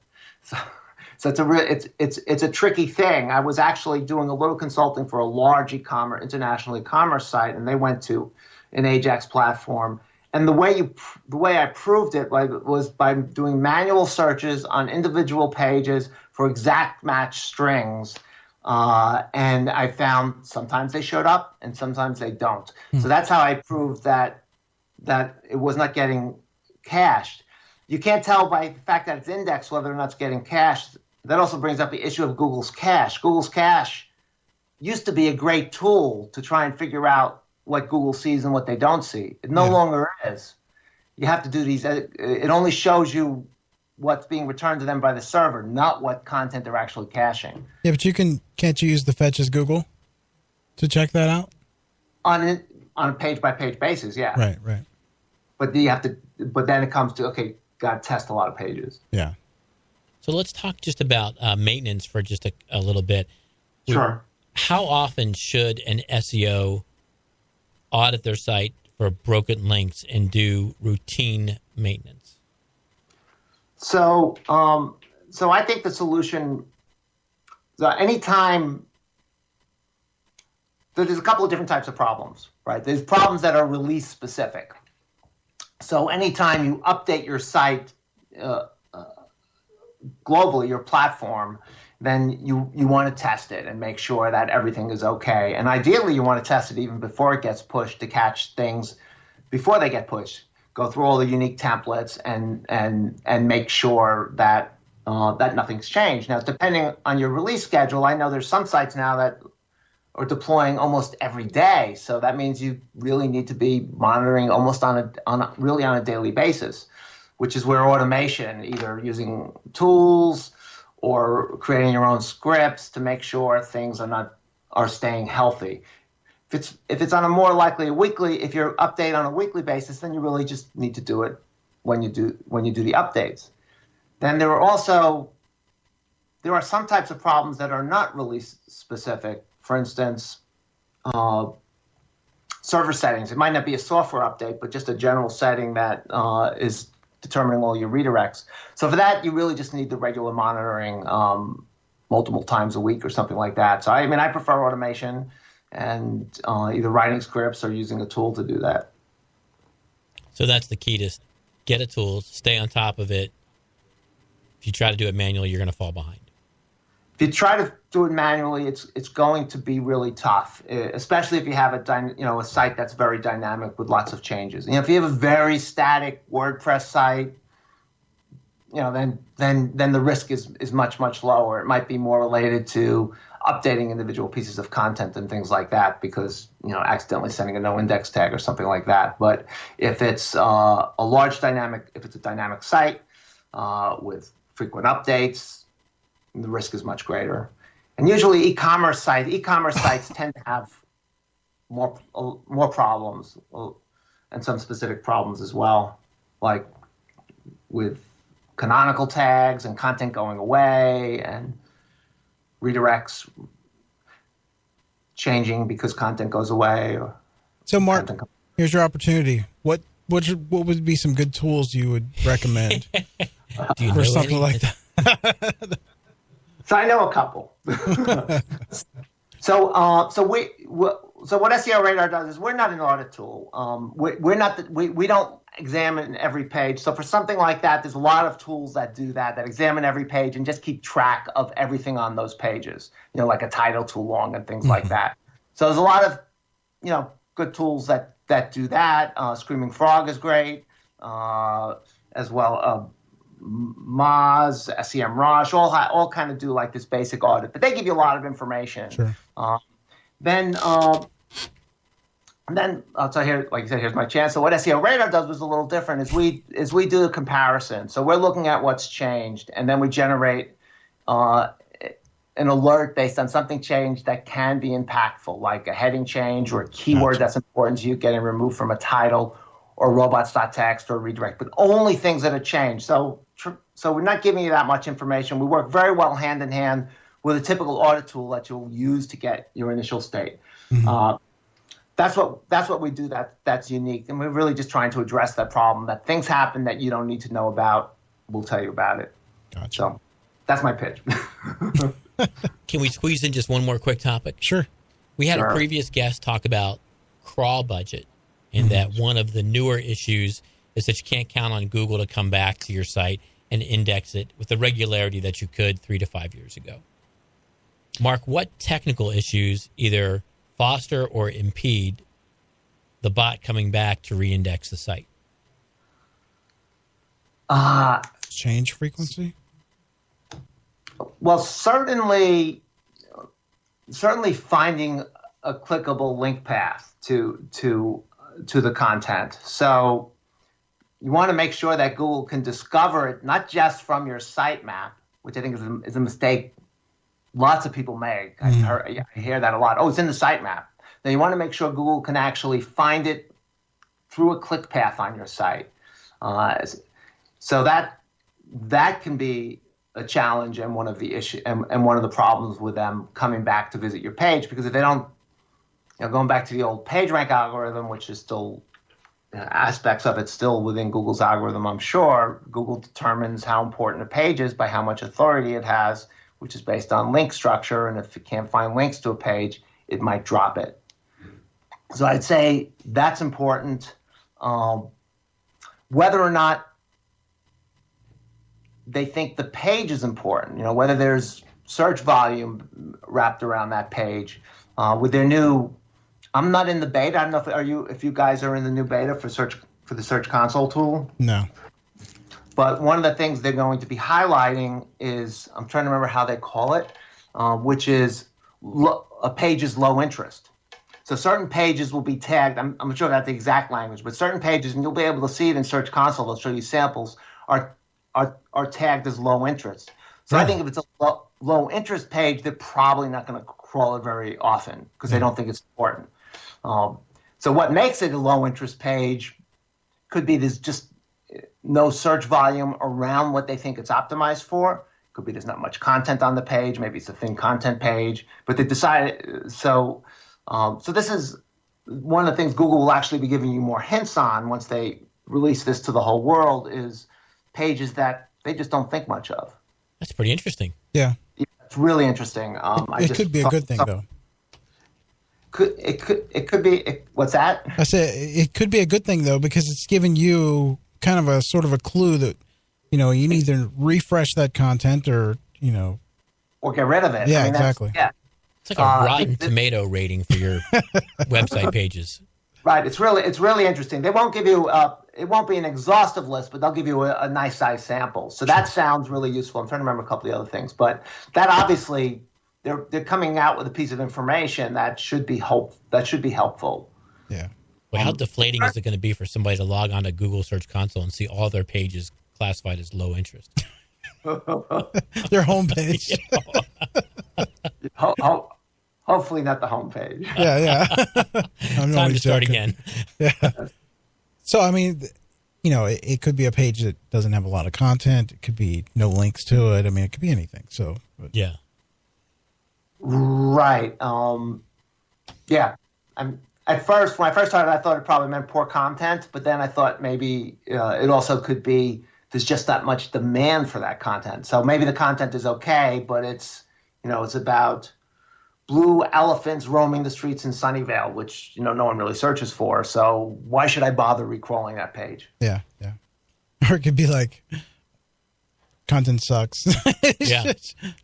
So it's a tricky thing. I was actually doing a little consulting for a large international e-commerce site, and they went to an Ajax platform. And the way I proved it was by doing manual searches on individual pages for exact match strings. And I found sometimes they showed up and sometimes they don't. So that's how I proved that it was not getting cached. You can't tell by the fact that it's indexed whether or not it's getting cached. That also brings up the issue of Google's cache. Google's cache used to be a great tool to try and figure out what Google sees and what they don't see. It no longer is. You have to do these. It only shows you what's being returned to them by the server, not what content they're actually caching. Yeah, but can't you use the fetch as Google to check that out? On a page-by-page basis, yeah. Right. But then it comes to, okay, got to test a lot of pages. Yeah. So let's talk just about maintenance for just a little bit. Sure. How often should an SEO audit their site for broken links and do routine maintenance? So I think the solution, anytime, there's a couple of different types of problems, right? There's problems that are release specific. So anytime you update your site globally, your platform, then you want to test it and make sure that everything is okay. And ideally, you want to test it even before it gets pushed to catch things before they get pushed. Go through all the unique templates and make sure that that nothing's changed. Now, depending on your release schedule, I know there's some sites now that are deploying almost every day. So that means you really need to be monitoring almost on a daily basis, which is where automation, either using tools or creating your own scripts to make sure things are staying healthy. If it's on a more likely if you're update on a weekly basis, then you really just need to do it when you do the updates. Then there are some types of problems that are not release specific. For instance, server settings. It might not be a software update, but just a general setting that is determining all your redirects. So for that, you really just need the regular monitoring multiple times a week or something like that. So I prefer automation and either writing scripts or using a tool to do that. So that's the key, to get a tool, stay on top of it. If you try to do it manually, you're going to fall behind. If you try to do it manually, it's going to be really tough, especially if you have a site that's very dynamic with lots of changes. If you have a very static WordPress site, then the risk is much lower. It might be more related to updating individual pieces of content and things like that, because accidentally sending a no index tag or something like that. But if it's if it's a dynamic site with frequent updates, the risk is much greater. And usually e-commerce sites tend to have more problems, and some specific problems as well, like with canonical tags and content going away and redirects changing because content goes away. So Mark, here's your opportunity. What would be some good tools you would recommend for something like that? So I know a couple. So what SEORadar does is we're not an audit tool. We don't examine every page. So for something like that, there's a lot of tools that do that examine every page and just keep track of everything on those pages. Like a title too long and things like that. So there's a lot of good tools that do that. Screaming Frog is great, as well. Moz, SEMrush, all kind of do like this basic audit, but they give you a lot of information. Sure. Then I'll tell you here, like you said, here's my chance. So what SEORadar does was a little different. Is we do a comparison. So we're looking at what's changed, and then we generate an alert based on something changed that can be impactful, like a heading change or a keyword that's important to you getting removed from a title, or robots.txt or redirect, but only things that are changed. So we're not giving you that much information. We work very well hand in hand with a typical audit tool that you'll use to get your initial state. Mm-hmm. That's what we do that's unique, and we're really just trying to address that problem, that things happen that you don't need to know about. We'll tell you about it. Gotcha. So that's my pitch. Can we squeeze in just one more quick topic? Sure. We had a previous guest talk about crawl budget, and that one of the newer issues is that you can't count on Google to come back to your site and index it with the regularity that you could 3 to 5 years ago. Mark, what technical issues either foster or impede the bot coming back to reindex the site? Change frequency? Well, certainly finding a clickable link path to the content. So you want to make sure that Google can discover it, not just from your sitemap, which I think is a mistake lots of people make. I hear that a lot. Oh, it's in the sitemap. Now you want to make sure Google can actually find it through a click path on your site. So that can be a challenge and one of the issue and one of the problems with them coming back to visit your page, because if they don't, going back to the old PageRank algorithm, which is still aspects of it still within Google's algorithm, I'm sure Google determines how important a page is by how much authority it has, which is based on link structure. And if it can't find links to a page, it might drop it. So I'd say that's important. Whether or not they think the page is important, whether there's search volume wrapped around that page. With their new, I'm not in the beta. I don't know if you guys are in the new beta for the Search Console tool. No. But one of the things they're going to be highlighting is, I'm trying to remember how they call it, which is a page's low interest. So certain pages will be tagged, I'm not sure about the exact language, but certain pages, and you'll be able to see it in Search Console, they'll show you samples, are tagged as low interest. So I think if it's a low interest page, they're probably not going to crawl it very often because they don't think it's important. So what makes it a low interest page could be there's just no search volume around what they think it's optimized for. Could be there's not much content on the page. Maybe it's a thin content page. But they decided so this is one of the things Google will actually be giving you more hints on once they release this to the whole world, is pages that they just don't think much of. That's pretty interesting. Yeah. It's really interesting. It could be a good thing, though. It could be. What's that? I said it could be a good thing though, because it's giving you kind of a sort of a clue that, you know, you need to refresh that content or, you know, or get rid of it. Yeah, I mean, exactly. Yeah. It's like a Rotten Tomato rating for your website pages. Right. It's really interesting. They won't give you it won't be an exhaustive list, but they'll give you a nice size sample. So that sounds really useful. I'm trying to remember a couple of the other things, but that obviously they're coming out with a piece of information that should be helpful. Yeah. Well, how deflating is it going to be for somebody to log on to Google Search Console and see all their pages classified as low interest? Their homepage. Hopefully not the homepage. Yeah. I'm Time to start joking. again. Yeah. So, I mean, you know, it could be a page that doesn't have a lot of content. It could be no links to it. I mean, it could be anything. So, yeah. Right. Yeah. At first, when I first started, I thought it probably meant poor content, but then I thought maybe it also could be there's just not much demand for that content. So maybe the content is okay, but it's about blue elephants roaming the streets in Sunnyvale, which, no one really searches for. So why should I bother recrawling that page? Yeah. Or it could be like, content sucks. Yeah.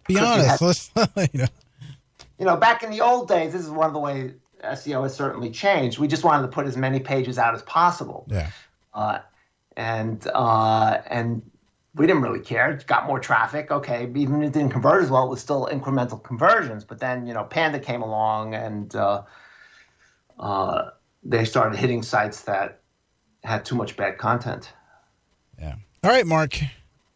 Be honest. Back in the old days, this is one of the ways SEO has certainly changed. We just wanted to put as many pages out as possible. Yeah. And we didn't really care. It got more traffic. Okay, even if it didn't convert as well, it was still incremental conversions. But then, Panda came along and they started hitting sites that had too much bad content. Yeah. All right, Mark.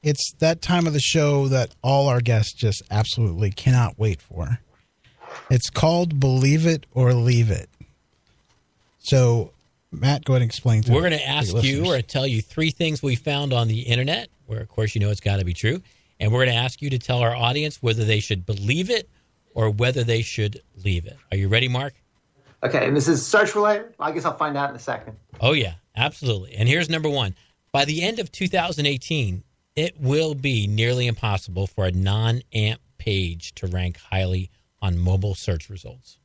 It's that time of the show that all our guests just absolutely cannot wait for. It's called Believe It or Leave It. So, Matt, go ahead and explain to We're going to ask you or tell you 3 things we found on the internet, where, of course, it's got to be true. And we're going to ask you to tell our audience whether they should believe it or whether they should leave it. Are you ready, Mark? Okay, and this is search related? I guess I'll find out in a second. Oh, yeah, absolutely. And here's number 1. By the end of 2018, it will be nearly impossible for a non-AMP page to rank highly on mobile search results.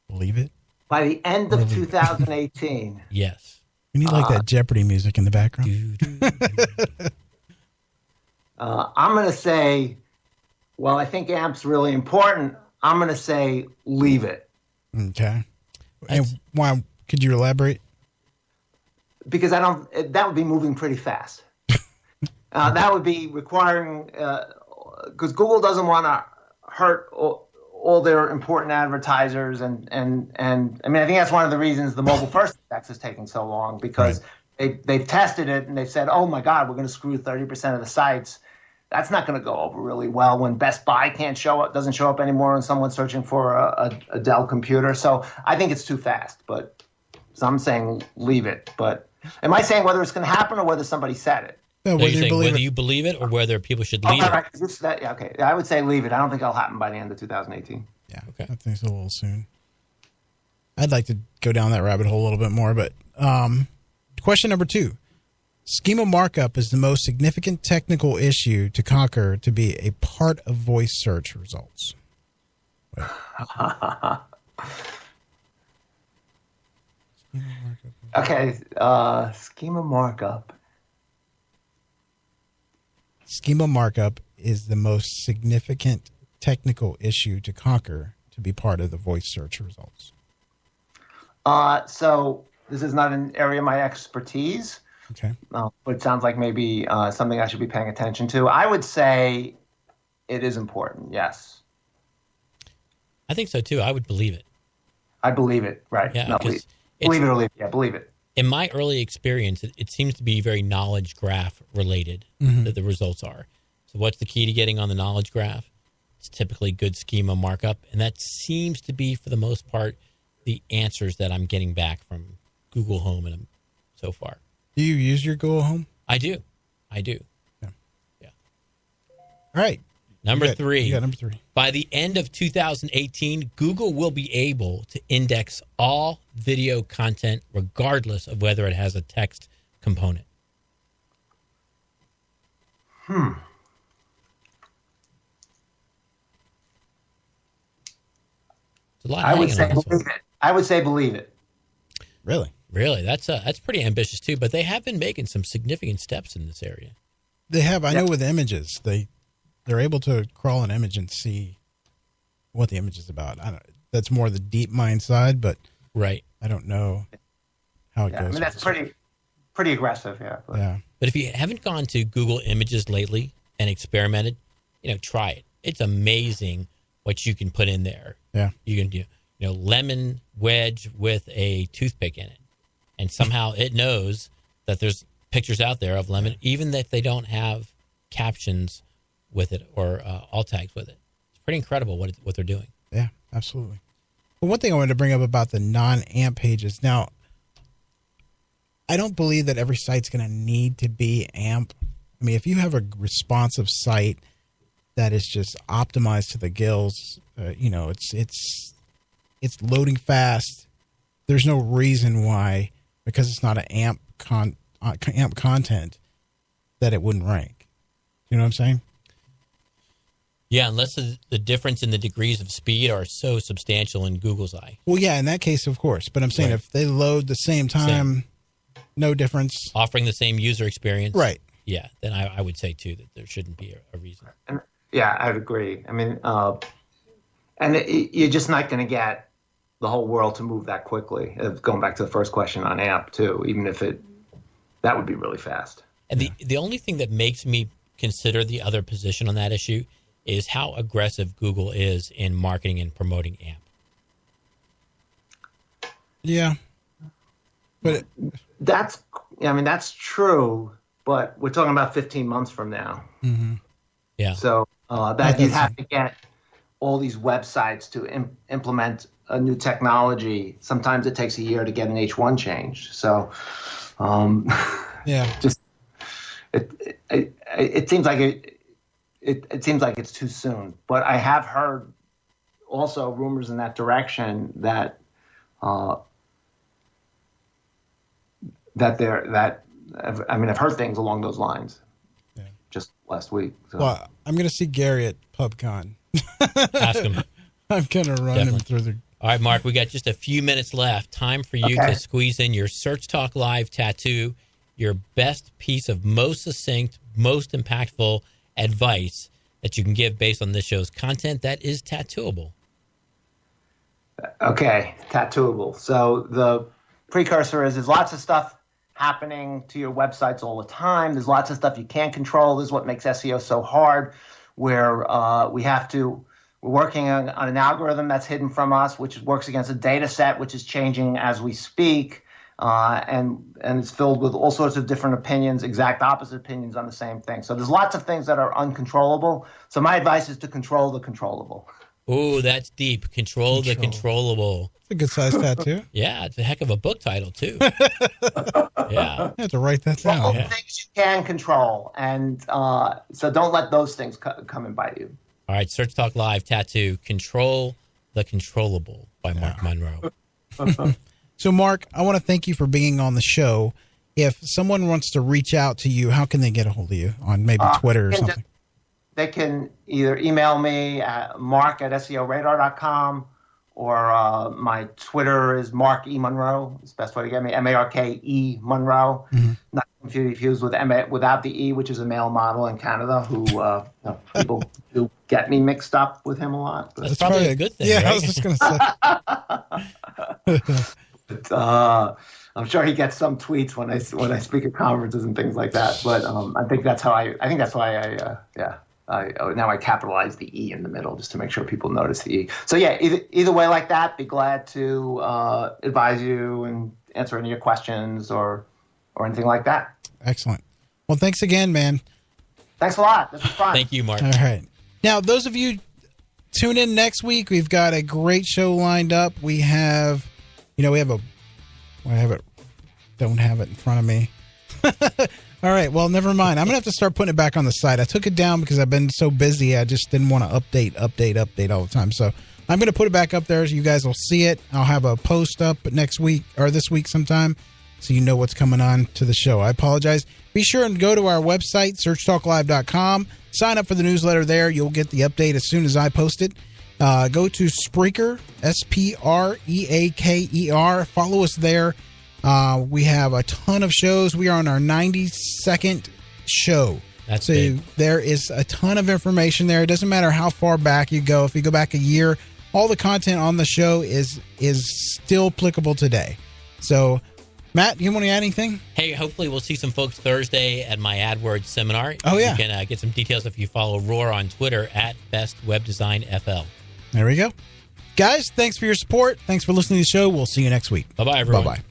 Believe it? By the end of 2018. Yes. We need that Jeopardy music in the background. I'm going to say, well, I think AMP's really important. I'm going to say leave it. Okay. And why? Could you elaborate? Because that would be moving pretty fast. That would be requiring, because Google doesn't want to hurt all their important advertisers, and I mean, I think that's one of the reasons the mobile first index is taking so long, because they've tested it and they've said, oh my God, we're going to screw 30% of the sites. That's not going to go over really well when Best Buy doesn't show up anymore when someone's searching for a Dell computer. So I think it's too fast, but so I'm saying leave it. But am I saying whether it's going to happen or whether somebody said it? No, whether you believe it or whether people should leave it. Okay, I would say leave it. I don't think it'll happen by the end of 2018. Yeah, okay. I think it's a little soon. I'd like to go down that rabbit hole a little bit more, but question number 2. Schema markup is the most significant technical issue to conquer to be a part of voice search results. Okay, schema markup. Schema markup is the most significant technical issue to conquer to be part of the voice search results. So this is not an area of my expertise. Okay. But it sounds like maybe something I should be paying attention to. I would say it is important, yes. I think so, too. I would believe it. I believe it, right. Yeah, no, believe it or leave it. Yeah, believe it. In my early experience, it seems to be very knowledge graph related, that the results are. So what's the key to getting on the knowledge graph? It's typically good schema markup, and that seems to be, for the most part, the answers that I'm getting back from Google Home and so far. Do you use your Google Home? I do. Yeah. All right. Number 3. You got number 3. By the end of 2018, Google will be able to index all video content regardless of whether it has a text component. It's a lot I would hanging say on this believe one. it. I would say believe it. Really? Really, that's pretty ambitious too. But they have been making some significant steps in this area. They have. I know with images, they're able to crawl an image and see what the image is about. I don't. That's more the deep mind side, but right. I don't know how it goes. I mean, that's pretty aggressive. Yeah. But if you haven't gone to Google Images lately and experimented, try it. It's amazing what you can put in there. Yeah. You can do, lemon wedge with a toothpick in it. And somehow it knows that there's pictures out there of lemon, even if they don't have captions with it or alt tags with it. It's pretty incredible what they're doing. Yeah, absolutely. Well, one thing I wanted to bring up about the non-AMP pages. Now, I don't believe that every site's going to need to be AMP. I mean, if you have a responsive site that is just optimized to the gills, it's loading fast. There's no reason why, because it's not an AMP content, that it wouldn't rank. You know what I'm saying? Yeah, unless the difference in the degrees of speed are so substantial in Google's eye. Well, yeah, in that case, of course. But I'm saying Right. if they load the same time, no difference. Offering the same user experience. Right. Yeah, then I would say, too, that there shouldn't be a reason. Yeah, I'd agree. I mean, you're just not going to get the whole world to move that quickly. Going back to the first question on AMP, too, even if that would be really fast. And the only thing that makes me consider the other position on that issue is how aggressive Google is in marketing and promoting AMP. Yeah. But that's true, but we're talking about 15 months from now. Mm-hmm. Yeah. So that you have to get all these websites to implement a new technology. Sometimes it takes a year to get an H1 changed. So yeah, just it seems like it seems like it's too soon. But I have heard also rumors in that direction that I've heard things along those lines. Yeah. Just last week. So. Well, I'm going to see Gary at PubCon. Ask him. I'm going to run him through the. All right, Mark, we got just a few minutes left. Time for you to squeeze in your Search Talk Live tattoo, your best piece of most succinct, most impactful advice that you can give based on this show's content that is tattooable. Okay, tattooable. So the precursor is there's lots of stuff happening to your websites all the time. There's lots of stuff you can't control. This is what makes SEO so hard, where we're working on an algorithm that's hidden from us, which works against a data set, which is changing as we speak, and it's filled with all sorts of different opinions, exact opposite opinions on the same thing. So there's lots of things that are uncontrollable. So my advice is to control the controllable. Oh, that's deep. Control the controllable. It's a good size tattoo. Yeah, it's a heck of a book title, too. Yeah. I have to write that down. All the things you can control, and so don't let those things come and bite you. All right, Search Talk Live tattoo, Control the Controllable by Mark Munroe. So, Mark, I want to thank you for being on the show. If someone wants to reach out to you, how can they get a hold of you on maybe Twitter or something? They can either email me at mark@SEORadar.com, or my Twitter is Mark E. Munroe. It's the best way to get me, M-A-R-K-E Munroe. Mm-hmm. Not confused with without the E, which is a male model in Canada who people do get me mixed up with him a lot. That's probably a good thing, yeah, right? I was just going to say. But, I'm sure he gets some tweets when I speak at conferences and things like that. But I think that's why now I capitalize the E in the middle just to make sure people notice the E. So yeah, either way like that, be glad to advise you and answer any of your questions or anything like that. Excellent. Well, thanks again, man. Thanks a lot. This was fun. Thank you, Mark. All right. Now, those of you tune in next week, we've got a great show lined up. We have, don't have it in front of me. All right. Well, never mind. I'm going to have to start putting it back on the site. I took it down because I've been so busy. I just didn't want to update all the time. So I'm going to put it back up there so you guys will see it. I'll have a post up next week or this week sometime so you know what's coming on to the show. I apologize. Be sure and go to our website, searchtalklive.com. Sign up for the newsletter there. You'll get the update as soon as I post it. Go to Spreaker, Spreaker. Follow us there. We have a ton of shows. We are on our 92nd show. That's so big. There is a ton of information there. It doesn't matter how far back you go. If you go back a year, all the content on the show is still applicable today. So, Matt, you want to add anything? Hey, hopefully we'll see some folks Thursday at my AdWords seminar. Oh, yeah. You can get some details if you follow Roar on Twitter at bestwebdesignfl. There we go. Guys, thanks for your support. Thanks for listening to the show. We'll see you next week. Bye-bye, everyone. Bye-bye.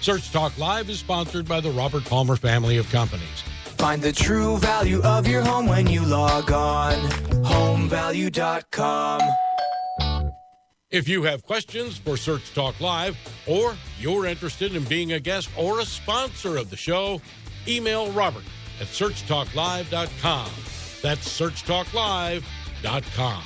Search Talk Live is sponsored by the Robert Palmer family of companies. Find the true value of your home when you log on. HomeValue.com. If you have questions for Search Talk Live, or you're interested in being a guest or a sponsor of the show, email Robert at searchtalklive.com. That's searchtalklive.com.